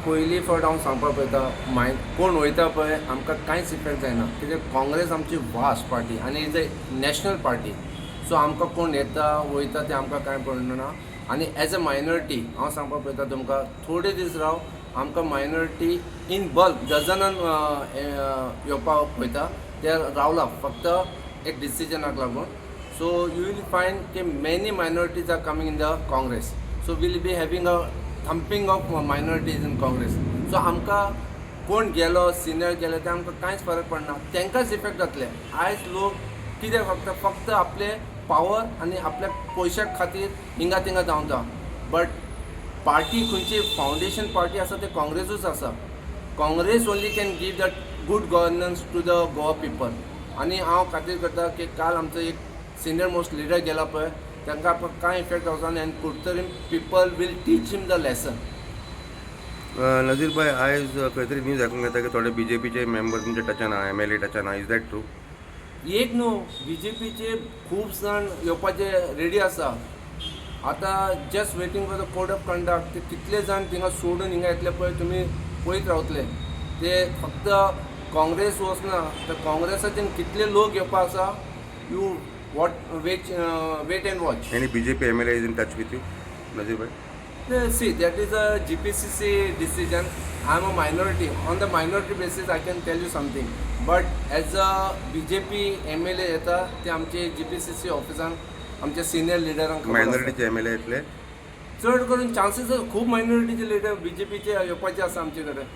पयलीं फावट हांव सांगपाक पळयता कोण वयता पळय आमकां कांयच इफेक्ट जायना कित्याक काँग्रेस आमची वास्ट पार्टी आनी is a national party. So आमकां कोण येता वयता ते आमकां कांय पडना. आनी एज अ मायनॉरिटी हांव सांगपाक पळयता तुमकां थोडे दीस राव आमकां मायनॉरिटी इन बल्क डझनान येवपाक पळयता ते रावला फक्त एक डिसिजनाक लागून. सो यू वील फायंड की many minorities are coming in the Congress. So will be having a thumping of minorities in Congress. सो आमकां कोण गेलो सिनियर गेलो ते आमकां कांयच फरक पडना तांकांच इफेक्ट जातले. आयज लोक कितें फक्त आपले पावर आनी आपल्या पयशां खातीर हिंगा तिंगा धांवता. बट पार्टी खंयची फावंडेशन पार्टी आसा ते काँग्रेसूच आसा. Congress only can give that good governance to the Goa people. आनी हांव खातीर करता की काल आमचो एक सिनियर मोस्ट लिडर गेला पळय तांकां कांय इफेक्ट जावचो आनी कुठतरी people will teach him the lesson. Nazir भाई आयज खंय तरी न्यूज आयकूंक येता की थोडे BJPचे मेंबर तुमच्या टचान आहा, MLA टचान आहा. Is that true? एक न्हू BJPचे खूब जाण येवपाचे रेडी आसा. आतां just waiting for the code of conduct. ते कितले जाण थिंगा सोडून हिंगा येतले पळय तुमी पळयत रावतले. ते फक्त काँग्रेस वचना तर काँग्रेसाच्यान कितले लोक येवपा आसा you wait and watch. Any BJP MLA is in touch with you Nazir भाई? See, that is a GPCC decision. I am a minority. On the minority basis, I can tell you something. But as a BJP MLA येता ते आमचे GPCC ऑफिसान आमचे senior लिडरांक मायनॉरिटीचे MLA येतले? चड करून chances खूब मायनॉरिटीचे लिडर BJPचे येवपाचे आसा आमचे कडेन.